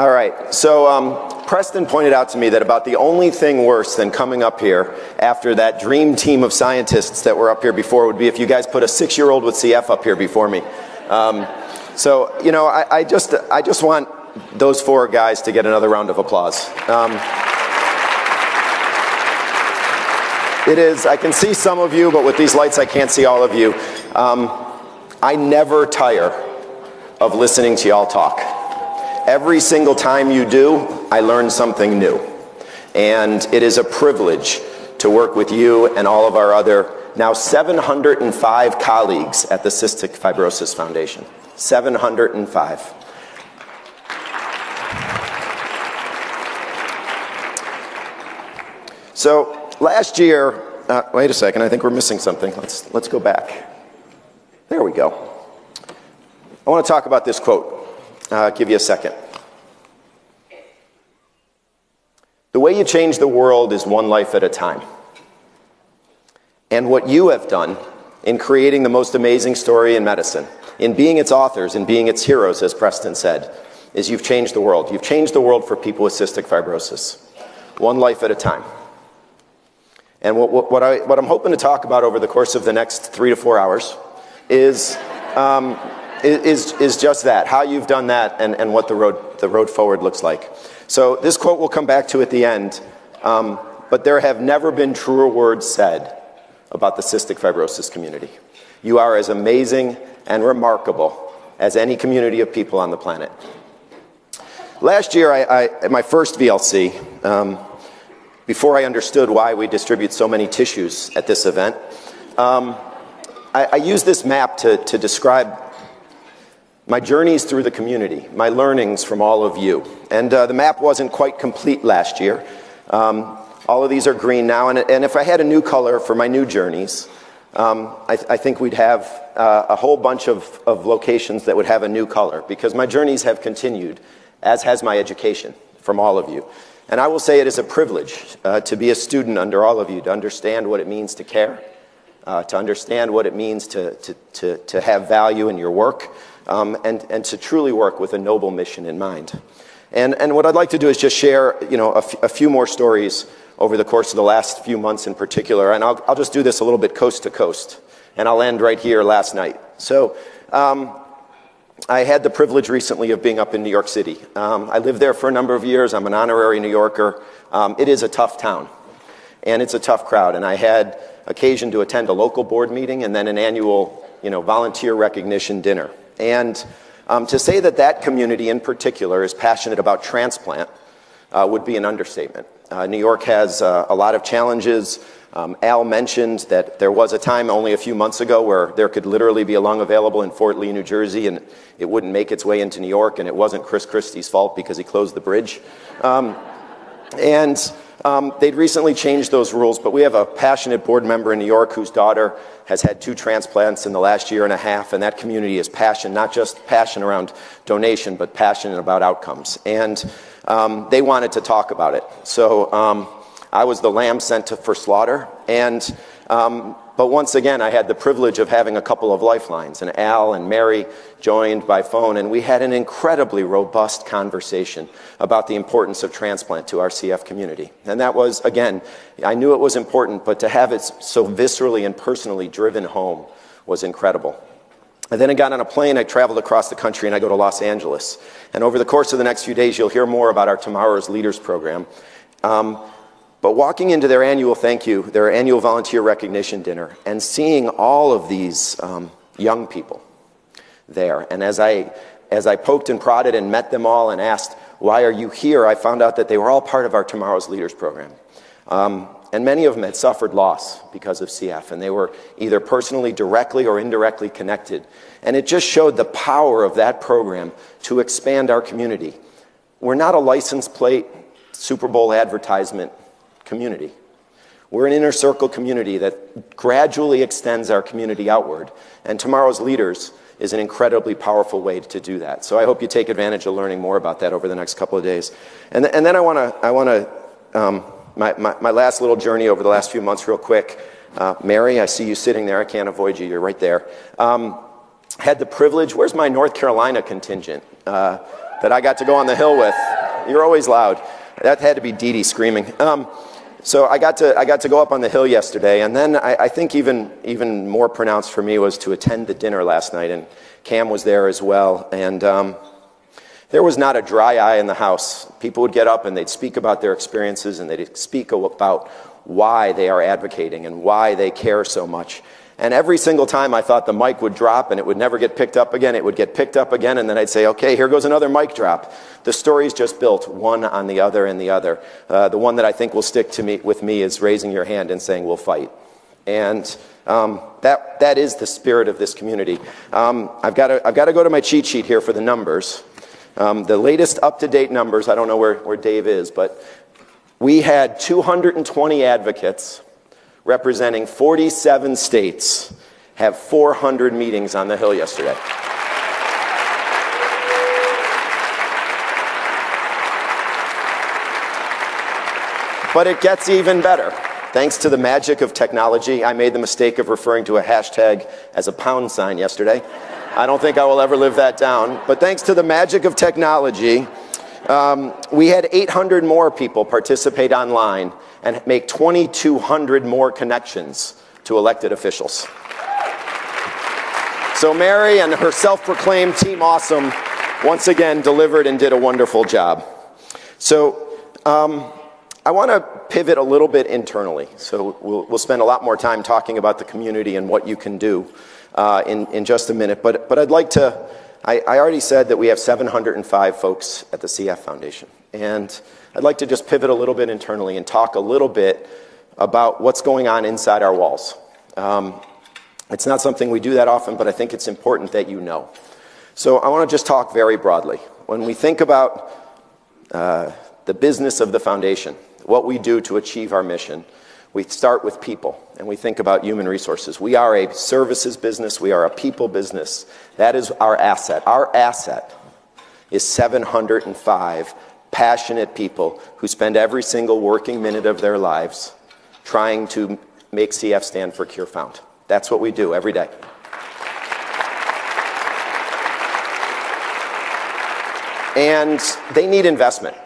All right, so Preston pointed out to me that about the only thing worse than coming up here after that dream team of scientists that were up here before would be if you guys put a 6-year-old with CF up here before me. So, you know, I just want those 4 guys to get another round of applause. It is, I can see some of you, but with these lights I can't see all of you. I never tire of listening to y'all talk. Every single time you do, I learn something new. And it is a privilege to work with you and all of our other now 705 colleagues at the Cystic Fibrosis Foundation. 705. So last year, wait a second, I think we're missing something. Let's go back. There we go. I want to talk about this quote. Give you a second. The way you change the world is one life at a time. And what you have done in creating the most amazing story in medicine, in being its authors, in being its heroes, as Preston said, is you've changed the world. You've changed the world for people with cystic fibrosis. One life at a time. And what I'm hoping to talk about over the course of the next 3 to 4 hours is just that, how you've done that and what the road forward looks like. So this quote we'll come back to at the end, but there have never been truer words said about the cystic fibrosis community. You are as amazing and remarkable as any community of people on the planet. Last year, at my first VLC, before I understood why we distribute so many tissues at this event, I used this map to describe my journeys through the community, my learnings from all of you. And the map wasn't quite complete last year. All of these are green now, and if I had a new color for my new journeys, I think we'd have a whole bunch of locations that would have a new color, because my journeys have continued, as has my education from all of you. And I will say it is a privilege to be a student under all of you, to understand what it means to care, to understand what it means to have value in your work, and to truly work with a noble mission in mind. And what I'd like to do is just share, you know, a few more stories over the course of the last few months in particular, and I'll just do this a little bit coast to coast, and I'll end right here last night. So I had the privilege recently of being up in New York City. I lived there for a number of years. I'm an honorary New Yorker. It is a tough town, and it's a tough crowd, and I had occasion to attend a local board meeting and then an annual, you know, volunteer recognition dinner. And to say that that community in particular is passionate about transplant would be an understatement. New York has a lot of challenges. Al mentioned that there was a time only a few months ago where there could literally be a lung available in Fort Lee, New Jersey, and it wouldn't make its way into New York, and it wasn't Chris Christie's fault because he closed the bridge. They'd recently changed those rules, but we have a passionate board member in New York whose daughter has had 2 transplants in the last year and a half, and that community is passionate, not just passion around donation, but passionate about outcomes. And they wanted to talk about it. So I was the lamb sent for slaughter, but once again, I had the privilege of having a couple of lifelines, and Al and Mary joined by phone, and we had an incredibly robust conversation about the importance of transplant to our CF community. And that was, again, I knew it was important, but to have it so viscerally and personally driven home was incredible. And then I got on a plane, I traveled across the country, and I go to Los Angeles. And over the course of the next few days, you'll hear more about our Tomorrow's Leaders program. But walking into their annual their annual volunteer recognition dinner, and seeing all of these young people there, and as I poked and prodded and met them all and asked, why are you here, I found out that they were all part of our Tomorrow's Leaders program. And many of them had suffered loss because of CF, and they were either personally, directly, or indirectly connected. And it just showed the power of that program to expand our community. We're not a license plate, Super Bowl advertisement community. We're an inner circle community that gradually extends our community outward. And Tomorrow's Leaders is an incredibly powerful way to do that. So I hope you take advantage of learning more about that over the next couple of days. And then I want to my last little journey over the last few months real quick. Mary, I see you sitting there. I can't avoid you. You're right there. Had the privilege, where's my North Carolina contingent? that I got to go on the hill with. You're always loud. That had to be Dee Dee screaming. So I got to go up on the hill yesterday, and then I think even more pronounced for me was to attend the dinner last night, and Cam was there as well, and there was not a dry eye in the house. People would get up and they'd speak about their experiences, and they'd speak about why they are advocating and why they care so much. And every single time I thought the mic would drop and it would never get picked up again, it would get picked up again, and then I'd say, okay, here goes another mic drop. The stories just built one on the other and the other. The one that I think will stick with me is raising your hand and saying, we'll fight. And that is the spirit of this community. I've got to go to my cheat sheet here for the numbers. The latest up-to-date numbers, I don't know where Dave is, but we had 220 advocates representing 47 states have 400 meetings on the Hill yesterday. But it gets even better. Thanks to the magic of technology, I made the mistake of referring to a hashtag as a pound sign yesterday. I don't think I will ever live that down. But thanks to the magic of technology, we had 800 more people participate online and make 2,200 more connections to elected officials. So Mary and her self-proclaimed Team Awesome once again delivered and did a wonderful job. So I want to pivot a little bit internally. So we'll spend a lot more time talking about the community and what you can do in just a minute. But I'd like to, I already said that we have 705 folks at the CF Foundation. And I'd like to just pivot a little bit internally and talk a little bit about what's going on inside our walls. It's not something we do that often, but I think it's important that you know. So I want to just talk very broadly. When we think about the business of the foundation, what we do to achieve our mission, we start with people, and we think about human resources. We are a services business. We are a people business. That is our asset. Our asset is 705 passionate people who spend every single working minute of their lives trying to make CF stand for Cure Found. That's what we do every day. And they need investment,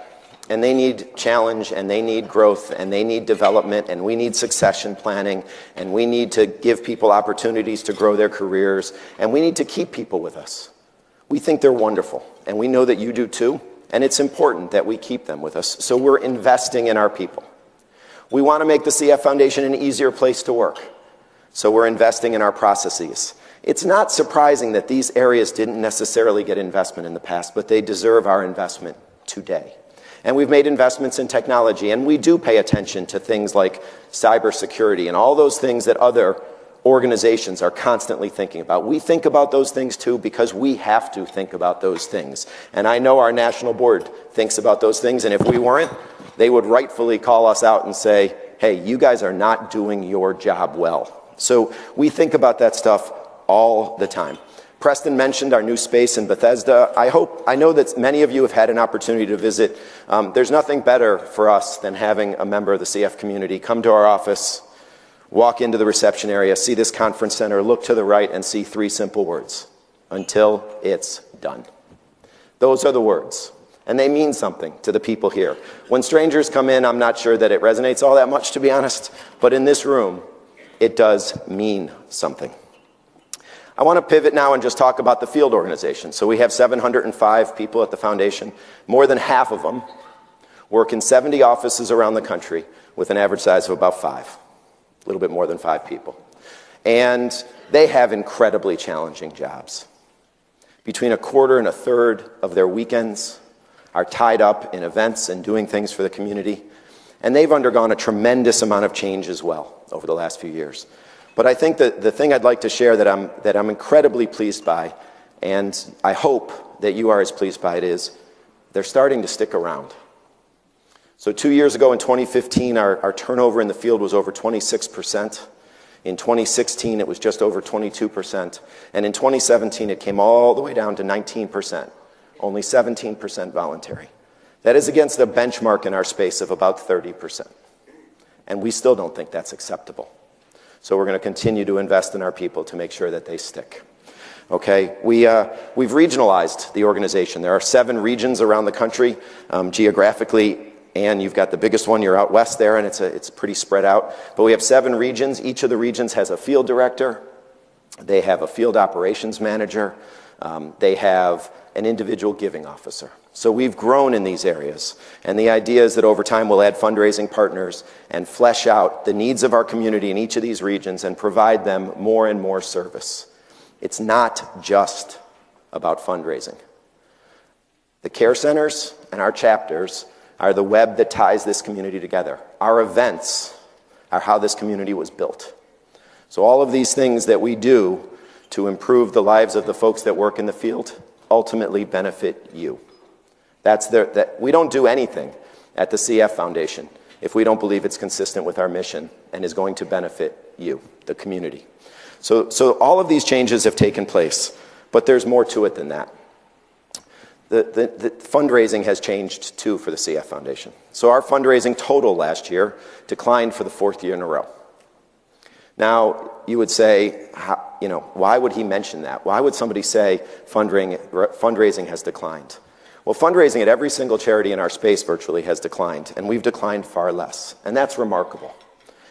and they need challenge, and they need growth, and they need development, and we need succession planning, and we need to give people opportunities to grow their careers, and we need to keep people with us. We think they're wonderful, and we know that you do too, and it's important that we keep them with us, so we're investing in our people. We want to make the CF Foundation an easier place to work, so we're investing in our processes. It's not surprising that these areas didn't necessarily get investment in the past, but they deserve our investment today. And we've made investments in technology, and we do pay attention to things like cybersecurity and all those things that other organizations are constantly thinking about. We think about those things too because we have to think about those things. And I know our national board thinks about those things, and if we weren't, they would rightfully call us out and say, hey, you guys are not doing your job well. So we think about that stuff all the time. Preston mentioned our new space in Bethesda. I know that many of you have had an opportunity to visit. There's nothing better for us than having a member of the CF community come to our office, walk into the reception area, see this conference center, look to the right, and see 3 simple words: until it's done. Those are the words, and they mean something to the people here. When strangers come in, I'm not sure that it resonates all that much, to be honest, but in this room, it does mean something. I want to pivot now and just talk about the field organization. So we have 705 people at the foundation. More than half of them work in 70 offices around the country with an average size of about 5, a little bit more than 5 people. And they have incredibly challenging jobs. Between a quarter and a third of their weekends are tied up in events and doing things for the community. And they've undergone a tremendous amount of change as well over the last few years. But I think that the thing I'd like to share that I'm incredibly pleased by, and I hope that you are as pleased by it, is they're starting to stick around. So 2 years ago in 2015, our turnover in the field was over 26%. In 2016, it was just over 22%. And in 2017, it came all the way down to 19%, only 17% voluntary. That is against the benchmark in our space of about 30%. And we still don't think that's acceptable. So we're going to continue to invest in our people to make sure that they stick. Okay, we've regionalized the organization. There are 7 regions around the country geographically, and you've got the biggest one, you're out west there, and it's pretty spread out. But we have 7 regions. Each of the regions has a field director. They have a field operations manager. They have an individual giving officer. So we've grown in these areas. And the idea is that over time we'll add fundraising partners and flesh out the needs of our community in each of these regions and provide them more and more service. It's not just about fundraising. The care centers and our chapters are the web that ties this community together. Our events are how this community was built. So all of these things that we do to improve the lives of the folks that work in the field ultimately benefit you. We don't do anything at the CF Foundation if we don't believe it's consistent with our mission and is going to benefit you, the community. So all of these changes have taken place, but there's more to it than that. The fundraising has changed too for the CF Foundation. So our fundraising total last year declined for the 4th year in a row. Now, you would say, why would he mention that? Why would somebody say fundraising has declined? Well, fundraising at every single charity in our space virtually has declined, and we've declined far less. And that's remarkable.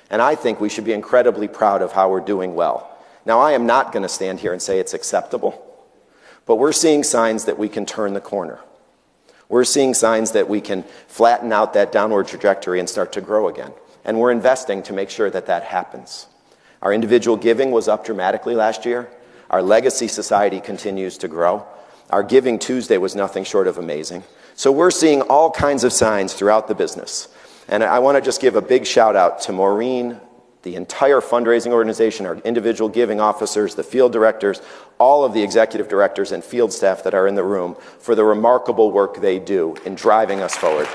And I think we should be incredibly proud of how we're doing well. Now, I am not going to stand here and say it's acceptable, but we're seeing signs that we can turn the corner. We're seeing signs that we can flatten out that downward trajectory and start to grow again. And we're investing to make sure that that happens. Our individual giving was up dramatically last year. Our legacy society continues to grow. Our Giving Tuesday was nothing short of amazing. So we're seeing all kinds of signs throughout the business. And I want to just give a big shout out to Maureen, the entire fundraising organization, our individual giving officers, the field directors, all of the executive directors and field staff that are in the room for the remarkable work they do in driving us forward.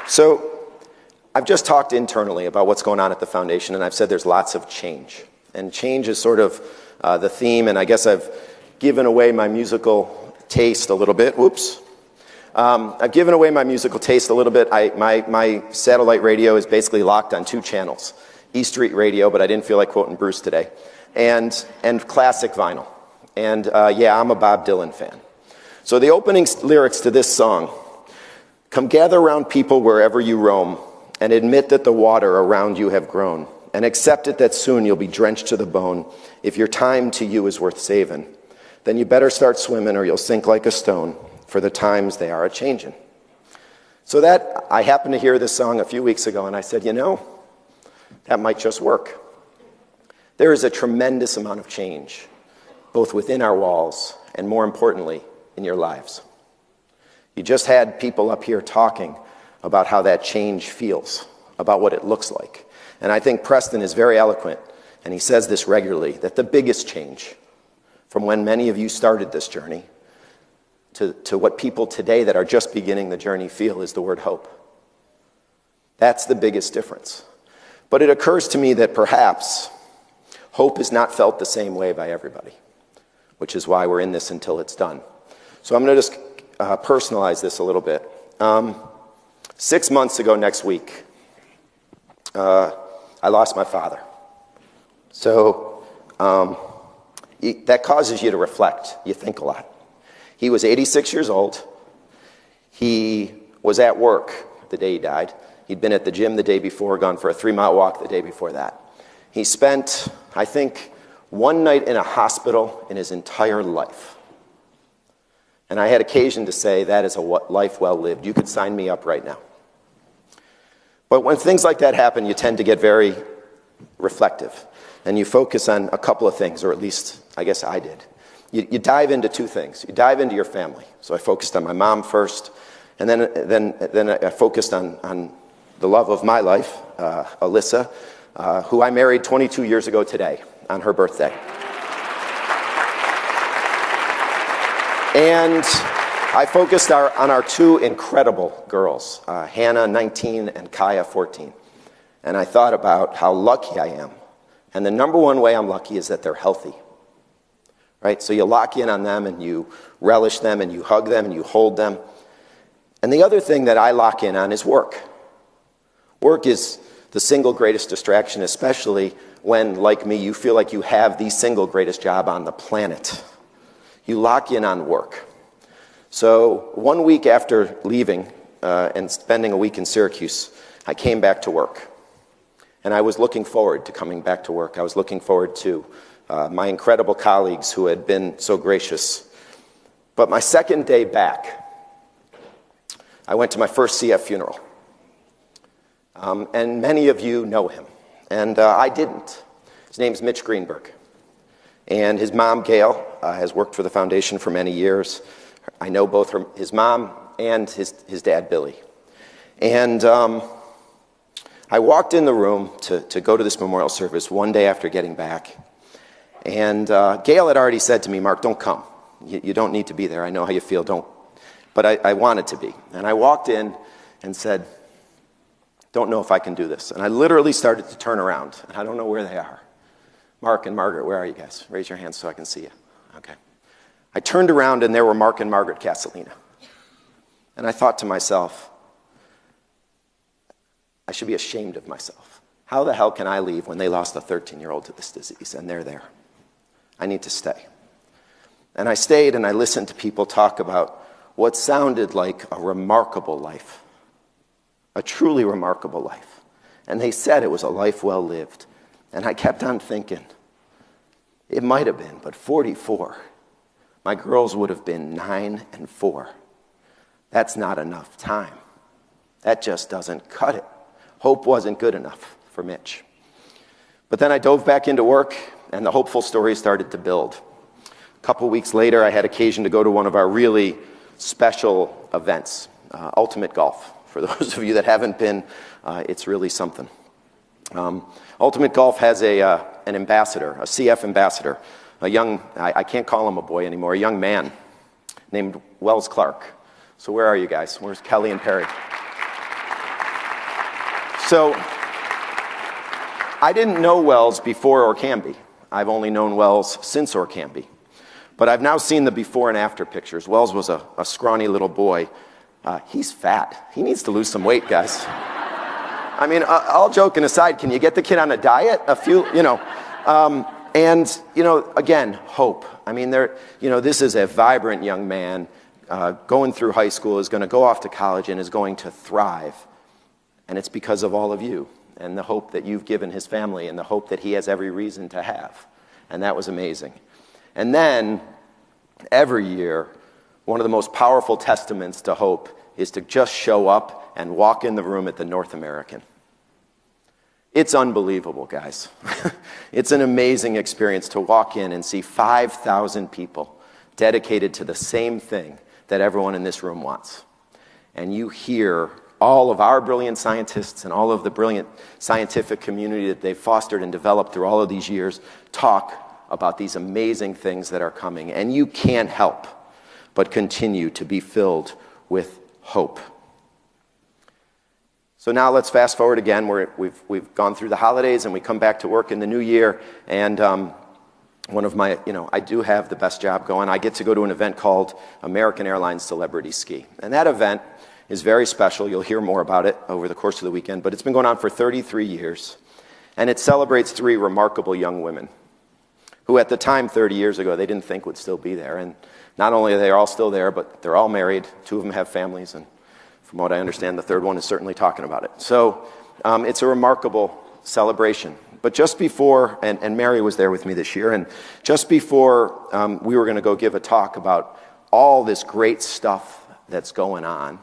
So I've just talked internally about what's going on at the foundation, and I've said there's lots of change. And change is sort of the theme, and I guess I've given away my musical taste a little bit. Whoops. I've given away my musical taste a little bit. My satellite radio is basically locked on 2 channels. E Street Radio, but I didn't feel like quoting Bruce today, and classic vinyl. And I'm a Bob Dylan fan. So the opening lyrics to this song: "Come gather around people wherever you roam, and admit that the water around you have grown, and accept it that soon you'll be drenched to the bone. If your time to you is worth saving, then you better start swimming or you'll sink like a stone, for the times they are a-changin'." So that, I happened to hear this song a few weeks ago, and I said, that might just work. There is a tremendous amount of change, both within our walls and, more importantly, in your lives. You just had people up here talking about how that change feels, about what it looks like. And I think Preston is very eloquent, and he says this regularly, that the biggest change from when many of you started this journey to what people today that are just beginning the journey feel is the word hope. That's the biggest difference. But it occurs to me that perhaps hope is not felt the same way by everybody, which is why we're in this until it's done. So I'm going to just personalize this a little bit. 6 months ago next week, I lost my father. So that causes you to reflect. You think a lot. He was 86 years old. He was at work the day he died. He'd been at the gym the day before, gone for a 3-mile walk the day before that. He spent, I think, 1 night in a hospital in his entire life. And I had occasion to say, that is a life well lived. You could sign me up right now. But when things like that happen, you tend to get very reflective. And you focus on a couple of things, or at least, I guess I did. You dive into 2 things. You dive into your family. So I focused on my mom first, and then I focused on the love of my life, Alyssa, who I married 22 years ago today, on her birthday. And I focused on our 2 incredible girls, Hannah, 19, and Kaya, 14. And I thought about how lucky I am. And the number one way I'm lucky is that they're healthy. Right? So you lock in on them, and you relish them, and you hug them, and you hold them. And the other thing that I lock in on is work. Work is the single greatest distraction, especially when, like me, you feel like you have the single greatest job on the planet. You lock in on work. So 1 week after leaving and spending a week in Syracuse, I came back to work. And I was looking forward to coming back to work. I was looking forward to my incredible colleagues who had been so gracious. But my second day back, I went to my first CF funeral. And many of you know him. And I didn't. His name's Mitch Greenberg. And his mom, Gail, has worked for the foundation for many years. I know both his mom and his dad, Billy. And I walked in the room to go to this memorial service one day after getting back. And Gail had already said to me, Mark, don't come. You don't need to be there. I know how you feel. Don't. But I wanted to be. And I walked in and said, don't know if I can do this. And I literally started to turn around. And I don't know where they are. Mark and Margaret, where are you guys? Raise your hands so I can see you. Okay. I turned around and there were Mark and Margaret Castellina. And I thought to myself, I should be ashamed of myself. How the hell can I leave when they lost a 13-year-old to this disease and they're there? I need to stay. And I stayed and I listened to people talk about what sounded like a remarkable life, a truly remarkable life. And they said it was a life well lived. And I kept on thinking, it might have been, but 44. My girls would have been 9 and 4. That's not enough time. That just doesn't cut it. Hope wasn't good enough for Mitch. But then I dove back into work, and the hopeful story started to build. A couple weeks later, I had occasion to go to one of our really special events, Ultimate Golf. For those of you that haven't been, it's really something. Ultimate Golf has an ambassador, a CF ambassador, a young, I can't call him a boy anymore, a young man named Wells Clark. So where are you guys? Where's Kelly and Perry? So I didn't know Wells before Orkambi. I've only known Wells since Orkambi. But I've now seen the before and after pictures. Wells was a scrawny little boy. He's fat. He needs to lose some weight, guys. I mean, all joking aside, can you get the kid on a diet? Again, hope. I mean, this is a vibrant young man going through high school, is going to go off to college and is going to thrive. And it's because of all of you and the hope that you've given his family and the hope that he has every reason to have. And that was amazing. And then, every year, one of the most powerful testaments to hope is to just show up and walk in the room at the North American. It's unbelievable, guys. It's an amazing experience to walk in and see 5,000 people dedicated to the same thing that everyone in this room wants. And you hear all of our brilliant scientists and all of the brilliant scientific community that they've fostered and developed through all of these years talk about these amazing things that are coming. And you can't help but continue to be filled with hope. So now let's fast forward again. We've gone through the holidays and we come back to work in the new year. And one of my, I do have the best job going. I get to go to an event called American Airlines Celebrity Ski. And that event is very special. You'll hear more about it over the course of the weekend. But it's been going on for 33 years. And it celebrates 3 remarkable young women who at the time, 30 years ago, they didn't think would still be there. And not only are they all still there, but they're all married. 2 of them have families. And from what I understand, the 3rd one is certainly talking about it. So it's a remarkable celebration. But just before, and Mary was there with me this year, and just before we were going to go give a talk about all this great stuff that's going on,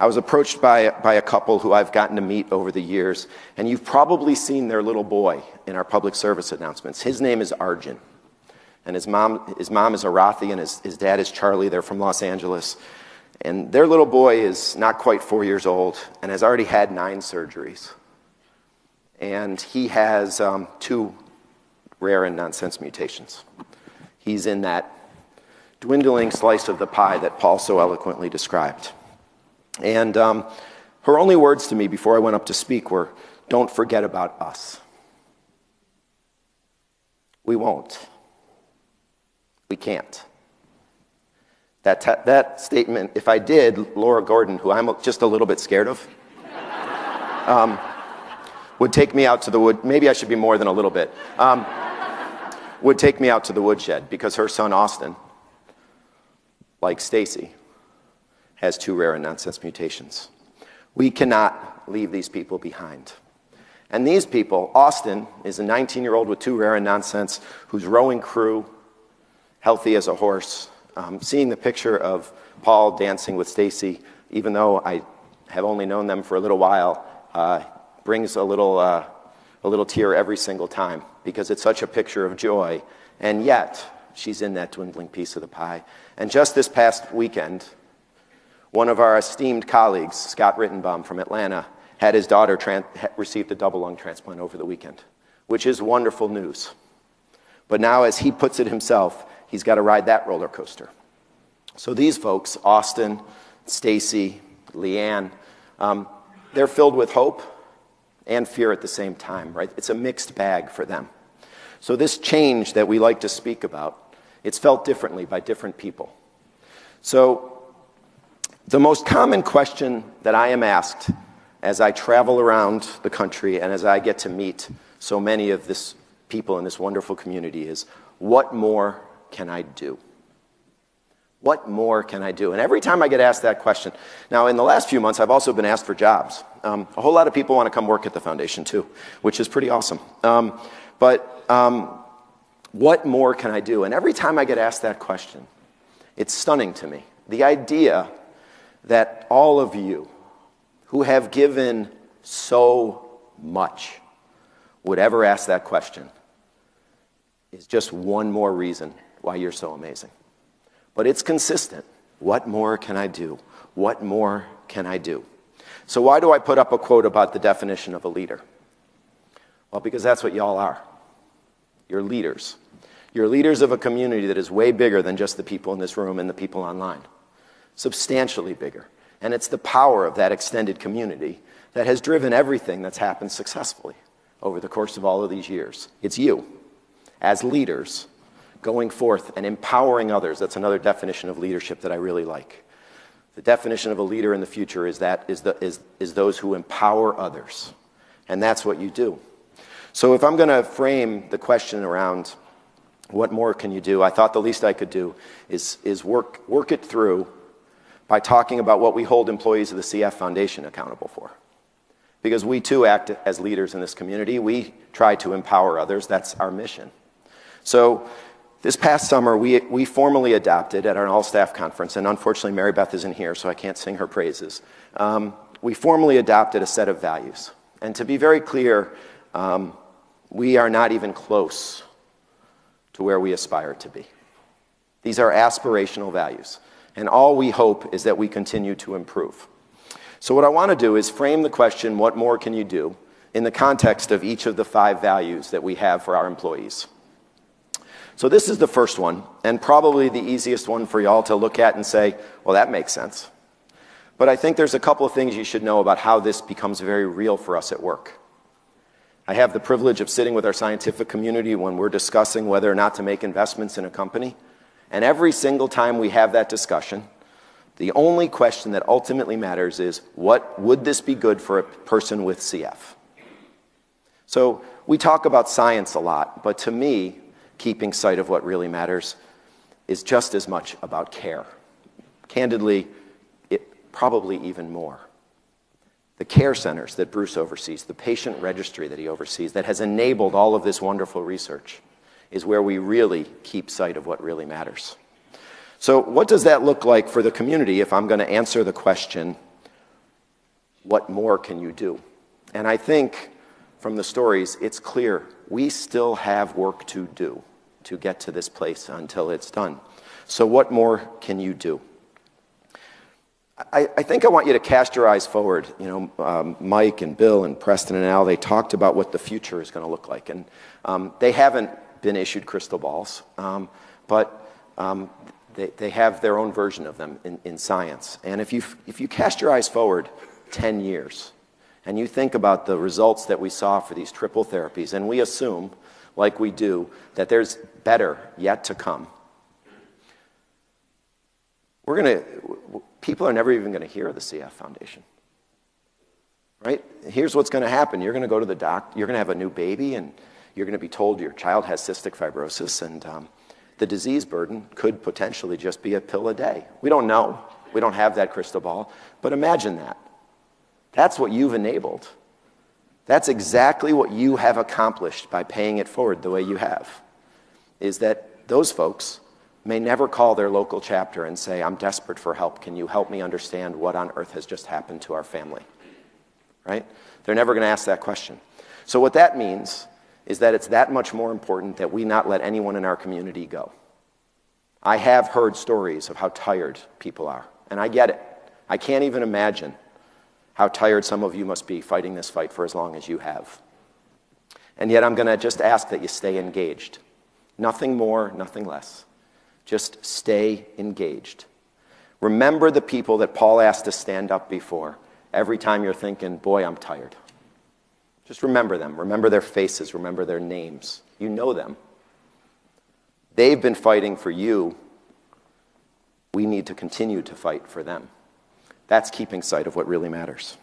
I was approached by a couple who I've gotten to meet over the years, and you've probably seen their little boy in our public service announcements. His name is Arjun, and his mom is Arathi, and his dad is Charlie. They're from Los Angeles, and their little boy is not quite 4 years old and has already had 9 surgeries, and he has 2 rare and nonsense mutations. He's in that dwindling slice of the pie that Paul so eloquently described. And her only words to me before I went up to speak were, "Don't forget about us." We won't. We can't. That statement, if I did, Laura Gordon, who I'm just a little bit scared of, would take me out to the wood. Maybe I should be more than a little bit. Would take me out to the woodshed because her son Austin, like Stacy, has 2 rare and nonsense mutations. We cannot leave these people behind. And these people, Austin is a 19-year-old with 2 rare and nonsense who's rowing crew, healthy as a horse. Seeing the picture of Paul dancing with Stacy, even though I have only known them for a little while, brings a little tear every single time because it's such a picture of joy. And yet, she's in that dwindling piece of the pie. And just this past weekend, one of our esteemed colleagues, Scott Rittenbaum from Atlanta, had his daughter received a double lung transplant over the weekend, which is wonderful news. But now, as he puts it himself, he's got to ride that roller coaster. So these folks, Austin, Stacy, Leanne, they're filled with hope and fear at the same time, right? It's a mixed bag for them. So this change that we like to speak about, it's felt differently by different people. So the most common question that I am asked as I travel around the country and as I get to meet so many of this people in this wonderful community is, what more can I do? What more can I do? And every time I get asked that question, now in the last few months I've also been asked for jobs. A whole lot of people want to come work at the foundation too, which is pretty awesome. What more can I do? And every time I get asked that question, it's stunning to me. The idea that all of you who have given so much would ever ask that question is just one more reason why you're so amazing. But it's consistent. What more can I do? What more can I do? So why do I put up a quote about the definition of a leader? Well, because that's what y'all are. You're leaders. You're leaders of a community that is way bigger than just the people in this room and the people online. Substantially bigger. And it's the power of that extended community that has driven everything that's happened successfully over the course of all of these years. It's you, as leaders, going forth and empowering others. That's another definition of leadership that I really like. The definition of a leader in the future is those who empower others. And that's what you do. So if I'm going to frame the question around what more can you do, I thought the least I could do is work it through by talking about what we hold employees of the CF Foundation accountable for. Because we too act as leaders in this community. We try to empower others. That's our mission. So this past summer, we formally adopted at our all-staff conference, and unfortunately Mary Beth isn't here, so I can't sing her praises. We formally adopted a set of values. And to be very clear, we are not even close to where we aspire to be. These are aspirational values. And all we hope is that we continue to improve. So what I want to do is frame the question, what more can you do, in the context of each of the 5 values that we have for our employees. So this is the first one, and probably the easiest one for y'all to look at and say, well, that makes sense. But I think there's a couple of things you should know about how this becomes very real for us at work. I have the privilege of sitting with our scientific community when we're discussing whether or not to make investments in a company. And every single time we have that discussion, the only question that ultimately matters is, would this be good for a person with CF? So we talk about science a lot, but to me, keeping sight of what really matters is just as much about care. Candidly, probably even more. The care centers that Bruce oversees, the patient registry that he oversees, that has enabled all of this wonderful research, is where we really keep sight of what really matters. So what does that look like for the community if I'm going to answer the question, what more can you do? And I think from the stories, it's clear we still have work to do to get to this place until it's done. So what more can you do? I think I want you to cast your eyes forward. Mike and Bill and Preston and Al, they talked about what the future is going to look like. And they haven't been issued crystal balls, but they have their own version of them in science. And if you cast your eyes forward 10 years, and you think about the results that we saw for these triple therapies, and we assume, like we do, that there's better yet to come, people are never even going to hear of the CF Foundation. right? Here's what's going to happen. You're going to go to the doctor, you're going to have a new baby, and you're going to be told your child has cystic fibrosis, and the disease burden could potentially just be a pill a day. We don't know. We don't have that crystal ball, but imagine that. That's what you've enabled. That's exactly what you have accomplished by paying it forward the way you have, is that those folks may never call their local chapter and say, I'm desperate for help. Can you help me understand what on earth has just happened to our family? Right? They're never going to ask that question. So what that means is that it's that much more important that we not let anyone in our community go. I have heard stories of how tired people are, and I get it. I can't even imagine how tired some of you must be fighting this fight for as long as you have. And yet I'm going to just ask that you stay engaged. Nothing more, nothing less. Just stay engaged. Remember the people that Paul asked to stand up before every time you're thinking, boy, I'm tired. Just remember them. Remember their faces. Remember their names. You know them. They've been fighting for you. We need to continue to fight for them. That's keeping sight of what really matters.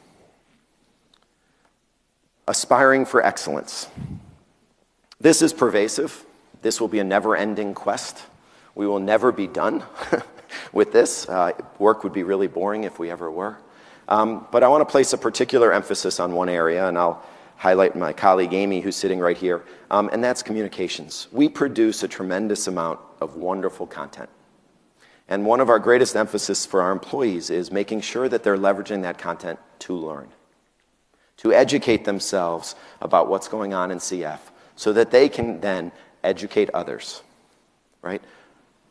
Aspiring for excellence. This is pervasive. This will be a never-ending quest. We will never be done with this. Work would be really boring if we ever were. But I want to place a particular emphasis on one area, and I'll highlight my colleague Amy, who's sitting right here, and that's communications. We produce a tremendous amount of wonderful content. And one of our greatest emphasis for our employees is making sure that they're leveraging that content to learn, to educate themselves about what's going on in CF so that they can then educate others, right?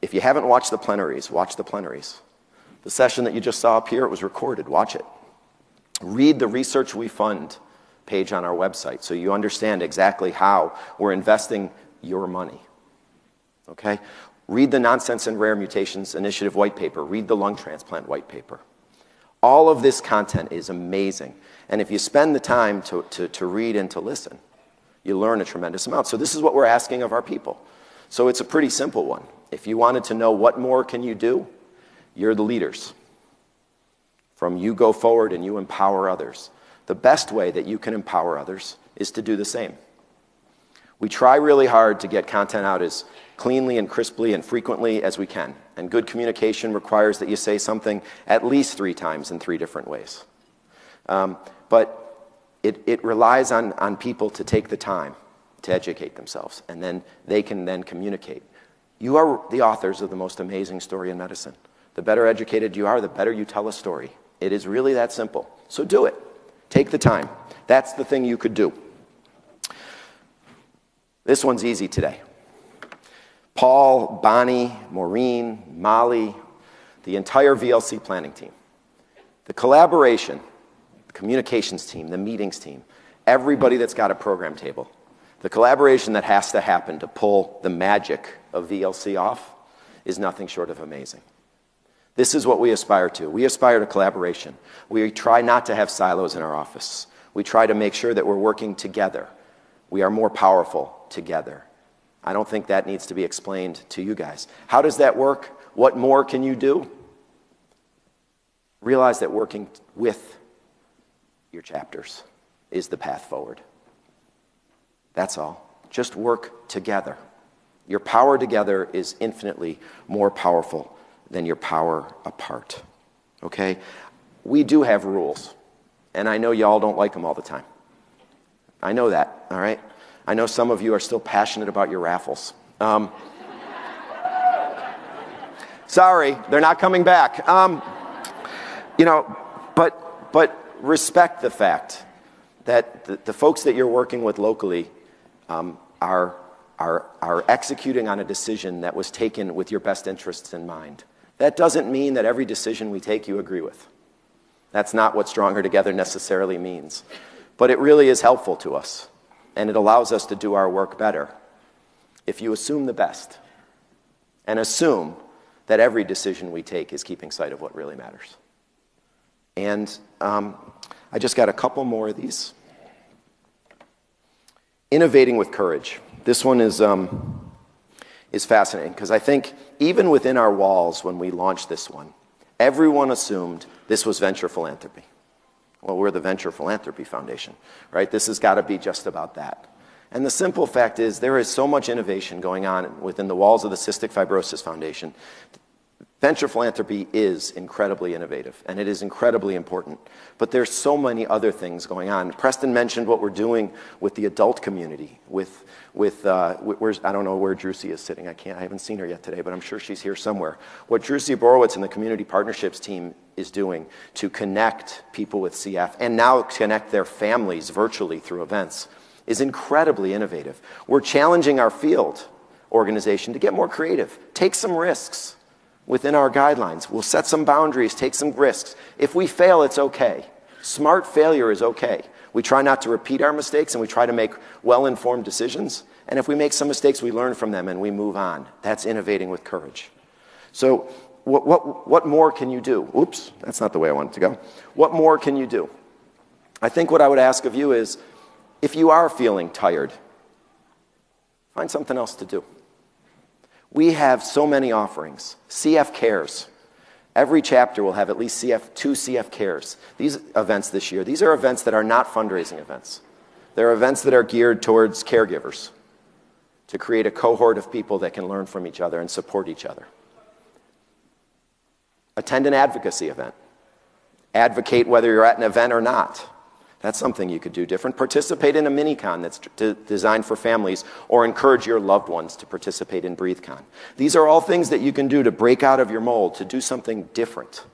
If you haven't watched the plenaries, watch the plenaries. The session that you just saw up here, it was recorded. Watch it. Read the Research We Fund page on our website so you understand exactly how we're investing your money, okay? Read the Nonsense and Rare Mutations Initiative white paper. Read the lung transplant white paper. All of this content is amazing. And if you spend the time to read and to listen, you learn a tremendous amount. So this is what we're asking of our people. So it's a pretty simple one. If you wanted to know what more can you do, you're the leaders. From you go forward and you empower others. The best way that you can empower others is to do the same. We try really hard to get content out as cleanly and crisply and frequently as we can. And good communication requires that you say something at least 3 times in 3 different ways. But it relies on people to take the time to educate themselves, and then they can then communicate. You are the authors of the most amazing story in medicine. The better educated you are, the better you tell a story. It is really that simple. So do it. Take the time. That's the thing you could do. This one's easy today. Paul, Bonnie, Maureen, Molly, the entire VLC planning team, the collaboration, the communications team, the meetings team, everybody that's got a program table, the collaboration that has to happen to pull the magic of VLC off is nothing short of amazing. This is what we aspire to. We aspire to collaboration. We try not to have silos in our office. We try to make sure that we're working together. We are more powerful together. I don't think that needs to be explained to you guys. How does that work? What more can you do? Realize that working with your chapters is the path forward. That's all. Just work together. Your power together is infinitely more powerful than your power apart. Okay? We do have rules, and I know y'all don't like them all the time. I know that, all right? I know some of you are still passionate about your raffles. Sorry, they're not coming back. But respect the fact that the folks that you're working with locally are executing on a decision that was taken with your best interests in mind. That doesn't mean that every decision we take you agree with. That's not what Stronger Together necessarily means. But it really is helpful to us, and it allows us to do our work better if you assume the best and assume that every decision we take is keeping sight of what really matters. And I just got a couple more of these. Innovating with courage. This one is fascinating because I think even within our walls when we launched this one, everyone assumed this was venture philanthropy. Well, we're the Venture Philanthropy Foundation, right? This has got to be just about that. And the simple fact is there is so much innovation going on within the walls of the Cystic Fibrosis Foundation. Venture philanthropy is incredibly innovative, and it is incredibly important. But there's so many other things going on. Preston mentioned what we're doing with the adult community, where's, I don't know where Drucy is sitting. I haven't seen her yet today, but I'm sure she's here somewhere. What Drucy Borowitz and the Community Partnerships team is doing to connect people with CF and now connect their families virtually through events is incredibly innovative. We're challenging our field organization to get more creative, take some risks within our guidelines. We'll set some boundaries, take some risks. If we fail, it's okay. Smart failure is okay. We try not to repeat our mistakes and we try to make well-informed decisions. And if we make some mistakes, we learn from them and we move on. That's innovating with courage. So what more can you do? Oops, that's not the way I wanted to go. What more can you do? I think what I would ask of you is, if you are feeling tired, find something else to do. We have so many offerings. CF Cares. Every chapter will have at least two CF Cares. These events this year, these are events that are not fundraising events. They're events that are geared towards caregivers to create a cohort of people that can learn from each other and support each other. Attend an advocacy event. Advocate whether you're at an event or not. That's something you could do different. Participate in a mini-con that's designed for families, or encourage your loved ones to participate in BreatheCon. These are all things that you can do to break out of your mold, to do something different.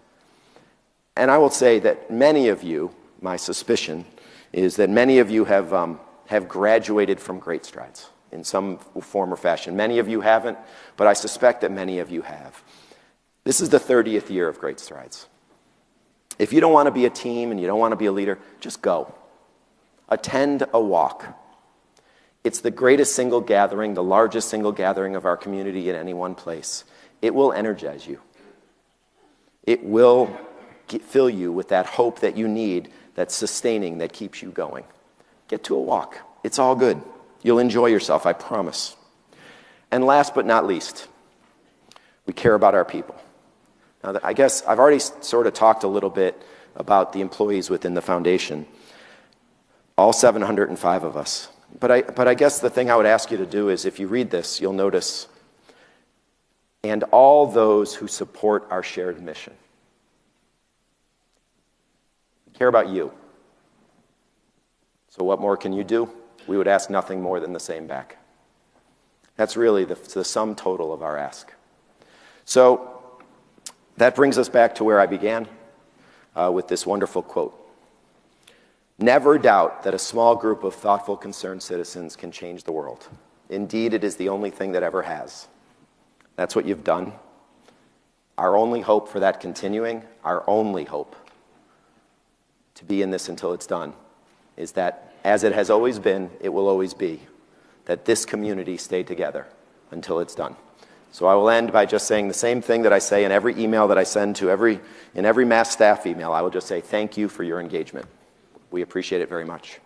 And I will say that many of you, my suspicion, is that many of you have graduated from Great Strides in some form or fashion. Many of you haven't, but I suspect that many of you have. This is the 30th year of Great Strides. If you don't want to be a team and you don't want to be a leader, just go. Attend a walk. It's the greatest single gathering, the largest single gathering of our community in any one place. It will energize you. It will fill you with that hope that you need, that's sustaining, that keeps you going. Get to a walk. It's all good. You'll enjoy yourself, I promise. And last but not least, we care about our people. Now, I guess I've already sort of talked a little bit about the employees within the foundation, all 705 of us. But I guess the thing I would ask you to do is, if you read this, you'll notice, and all those who support our shared mission. We care about you. So what more can you do? We would ask nothing more than the same back. That's really the sum total of our ask. So that brings us back to where I began with this wonderful quote. Never doubt that a small group of thoughtful, concerned citizens can change the world. Indeed, it is the only thing that ever has. That's what you've done. Our only hope for that continuing, our only hope to be in this until it's done, is that, as it has always been, it will always be, that this community stay together until it's done. So I will end by just saying the same thing that I say in every email that I send to every Mass staff email. I will just say thank you for your engagement. We appreciate it very much.